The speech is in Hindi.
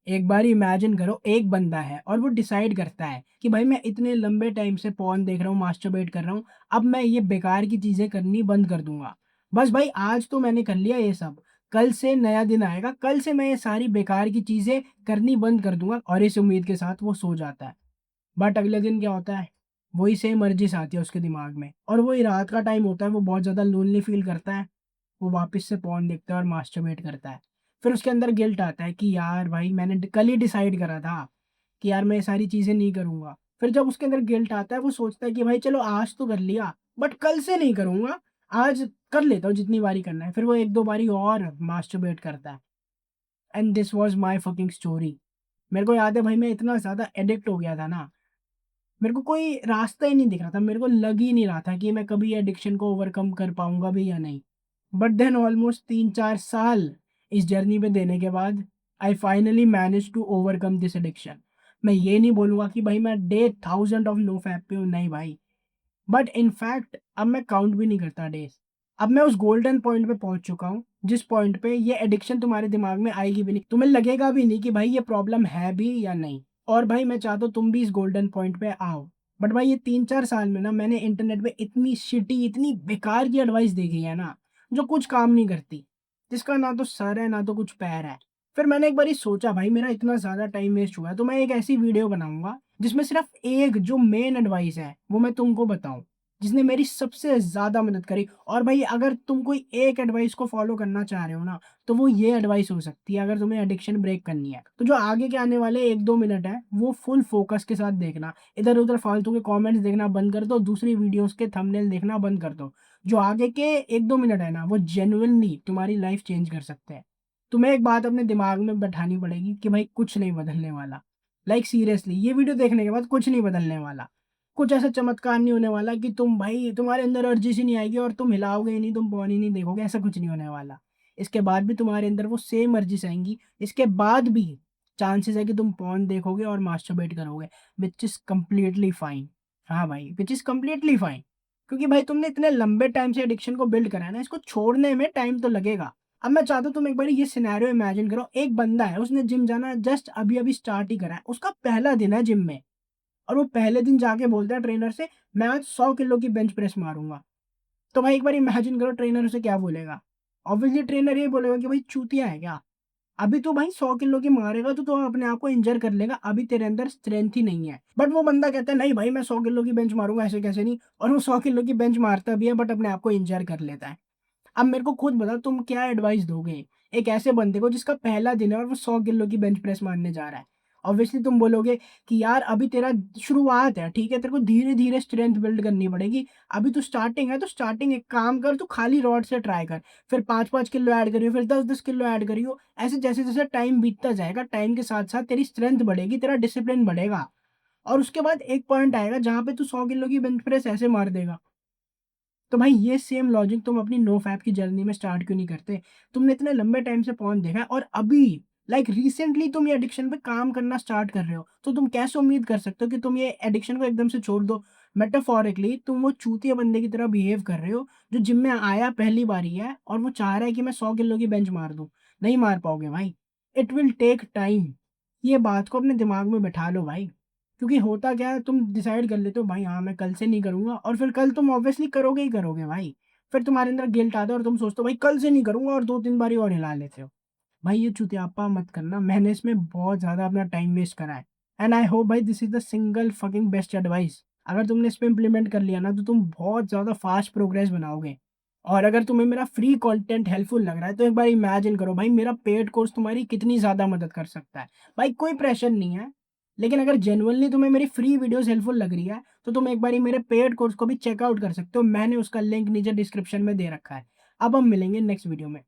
एक बार इमेजिन करो एक बंदा है और वो डिसाइड करता है कि भाई मैं इतने लंबे टाइम से पॉर्न देख रहा हूँ, मास्टरबेट कर रहा हूँ, अब मैं ये बेकार की चीज़ें करनी बंद कर दूँगा। बस भाई आज तो मैंने कर लिया ये सब, कल से नया दिन आएगा, कल से मैं ये सारी बेकार की चीज़ें करनी बंद कर दूँगा और इस उम्मीद के साथ वो सो जाता है। बट अगले दिन क्या होता है? वही सेम अर्जिस आती है उसके दिमाग में और वही रात का टाइम होता है, वो बहुत ज़्यादा लोनली फ़ील करता है। वो वापस से पॉर्न देखता है और मास्टरबेट करता है। फिर उसके अंदर गिल्ट आता है कि यार भाई मैंने कल ही डिसाइड करा था कि यार मैं ये सारी चीज़ें नहीं करूँगा। फिर जब उसके अंदर गिल्ट आता है वो सोचता है कि भाई चलो आज तो कर लिया बट कल से नहीं करूँगा, आज कर लेता हूँ जितनी बारी करना है। फिर वो 1-2 बारी और मास्टरबेट करता है and this was my fucking story. मेरे को याद है भाई मैं इतना ज़्यादा एडिक्ट हो गया था ना, मेरे को कोई रास्ता ही नहीं दिख रहा था, मेरे को लग ही नहीं रहा था कि मैं कभी एडिक्शन को ओवरकम कर पाऊँगा भी या नहीं। बट देन ऑलमोस्ट 3-4 साल इस जर्नी पे देने के बाद I finally managed to overcome this addiction. मैं ये नहीं बोलूँगा कि भाई मैं डे 1000 ऑफ नो फैप पे हूँ, नहीं भाई। बट इन फैक्ट अब मैं काउंट भी नहीं करता डेज़। अब मैं उस गोल्डन पॉइंट पे पहुँच चुका हूँ, जिस पॉइंट पे ये एडिक्शन तुम्हारे दिमाग में आएगी भी नहीं। तुम्हें लगेगा भी नहीं कि भाई ये प्रॉब्लम है भी या नहीं। और भाई मैं चाहता हूँ तुम भी इस गोल्डन पॉइंट पे आओ। बट भाई ये 3-4 साल में ना मैंने इंटरनेट पे इतनी शिटी, इतनी बेकार की एडवाइस देखी है ना, जो कुछ काम नहीं करती। जिसका ना तो सर है, ना तो कुछ पैर है। फिर मैंने एक बारी सोचा भाई मेरा इतना ज़्यादा टाइम वेस्ट हुआ है, तो मैं एक ऐसी वीडियो बनाऊँगा, जिसमें सिर्फ़ एक जो मेन एडवाइस है, वो मैं तुमको बताऊँ। जिसने मेरी सबसे ज़्यादा मदद करी और भाई अगर तुम कोई एक एडवाइस को फ़ॉलो करना चाह रहे हो ना, तो वो ये एडवाइस हो सकती है अगर तुम्हें एडिक्शन ब्रेक करनी है। तो जो आगे के आने वाले 1-2 मिनट हैं, वो फुल फ़ोकस के साथ देखना। इधर-उधर फालतू के कमेंट्स देखना बंद कर दो, दूसरी वीडियोज़ के थंबनेल देखना बंद कर दो। जो आगे के 1-2 मिनट है ना, वो जेनुइनली तुम्हारी लाइफ़ चेंज कर सकते हैं। तुम्हें एक बात अपने दिमाग में बैठानी पड़ेगी कि भाई कुछ नहीं बदलने वाला। लाइक सीरियसली ये वीडियो देखने के बाद कुछ नहीं बदलने वाला। कुछ ऐसा चमत्कार नहीं होने वाला कि तुम भाई तुम्हारे अंदर अर्जिश ही नहीं आएगी और तुम हिलाओगे ही नहीं, तुम पॉर्न ही नहीं देखोगे, ऐसा कुछ नहीं होने वाला। इसके बाद भी तुम्हारे अंदर वो सेम अर्जिश आएँगी, इसके बाद भी चांसेस है कि तुम पॉर्न देखोगे और मास्टरबेट करोगे, व्हिच इज़ कंप्लीटली फाइन। हाँ भाई, व्हिच इज़ कंप्लीटली फाइन। क्योंकि भाई तुमने इतने लंबे टाइम से एडिक्शन को बिल्ड करा है ना, इसको छोड़ने में टाइम तो लगेगा। अब मैं चाहता हूँ तुम एक बारी ये सिनेरियो इमेजिन करो, एक बंदा है, उसने जिम जाना जस्ट अभी-अभी स्टार्ट ही करा है, उसका पहला दिन है जिम में। और वो पहले दिन जाके बोलता है ट्रेनर से, मैं आज 100 किलो की बेंच प्रेस मारूँगा। तो भाई एक बार इमेजिन करो ट्रेनर उसे क्या बोलेगा? ऑब्वियसली ट्रेनर ये बोलेगा कि भाई चूतिया है क्या? अभी तो भाई 100 किलो की मारेगा तो अपने आप को इंजर कर लेगा, अभी तेरे अंदर स्ट्रेंथ ही नहीं है। बट वो बंदा कहता है नहीं भाई मैं 100 किलो की बेंच मारूँगा, ऐसे कैसे नहीं? और वो 100 किलो की बेंच मारता भी है बट अपने आप को इंजर कर लेता है। अब मेरे को खुद बता तुम क्या एडवाइस दोगे एक ऐसे बंदे को जिसका पहला दिन है और वो 100 किलो की बेंच प्रेस मारने जा रहा है? ऑब्वियसली तुम बोलोगे कि यार अभी तेरा शुरुआत है, ठीक है? तेरे को धीरे-धीरे स्ट्रेंथ बिल्ड करनी पड़ेगी। अभी तो स्टार्टिंग है, तो स्टार्टिंग एक काम कर, तू खाली रॉड से ट्राई कर। फिर 5-5 किलो ऐड करियो, फिर 10-10 किलो ऐड करियो। ऐसे जैसे-जैसे टाइम बीतता जाएगा, टाइम के साथ-साथ तेरी स्ट्रेंथ बढ़ेगी, तेरा डिसिप्लिन बढ़ेगा और उसके बाद एक पॉइंट आएगा जहाँ पे तू 100 किलो की बेंच प्रेस ऐसे मार देगा। तो भाई ये सेम लॉजिक तुम अपनी नो फैप की जर्नी में स्टार्ट क्यों नहीं करते? तुमने इतने लंबे टाइम से पॉर्न देखा है और अभी लाइक रिसेंटली तुम ये एडिक्शन पे काम करना स्टार्ट कर रहे हो। तो तुम कैसे उम्मीद कर सकते हो कि तुम ये एडिक्शन को एकदम से छोड़ दो? मेटाफोरिकली तुम वो चूतिया बंदे की तरह बिहेव कर रहे हो, जो जिम में आया पहली बारी है और वो चाह रहा है कि मैं 100 किलो की बेंच मार दूँ। नहीं मार पाओगे भाई। It will take time. ये बात को अपने दिमाग में बैठा लो भाई। क्योंकि होता क्या है तुम डिसाइड कर लेते हो भाई हाँ, मैं कल से नहीं करूँगा और फिर कल तुम ऑब्वियसली करोगे ही करोगे भाई। फिर तुम्हारे अंदर गिल्ट आता है और तुम सोचते हो भाई कल से नहीं करूँगा और 2-3 बारी और हिला लेते हो। भाई ये चुतियाप्पा मत करना, मैंने इसमें बहुत ज़्यादा अपना टाइम वेस्ट करा है। एंड आई होप भाई this is the single fucking best advice. अगर तुमने इस पे इम्प्लीमेंट कर लिया ना तो तुम बहुत ज़्यादा फास्ट प्रोग्रेस बनाओगे। और अगर तुम्हें मेरा फ्री कंटेंट हेल्पफुल लग रहा है तो एक बार इमेजिन करो भाई मेरा पेड कोर्स तुम्हारी कितनी ज़्यादा मदद कर सकता है। भाई कोई प्रेशर नहीं है, लेकिन अगर जेन्युइनली तुम्हें मेरी फ्री वीडियोज़ हेल्पफुल लग रही है, तो तुम एक बारी मेरे पेड कोर्स को भी चेकआउट कर सकते हो। मैंने उसका लिंक नीचे डिस्क्रिप्शन में दे रखा है। अब हम मिलेंगे नेक्स्ट वीडियो में।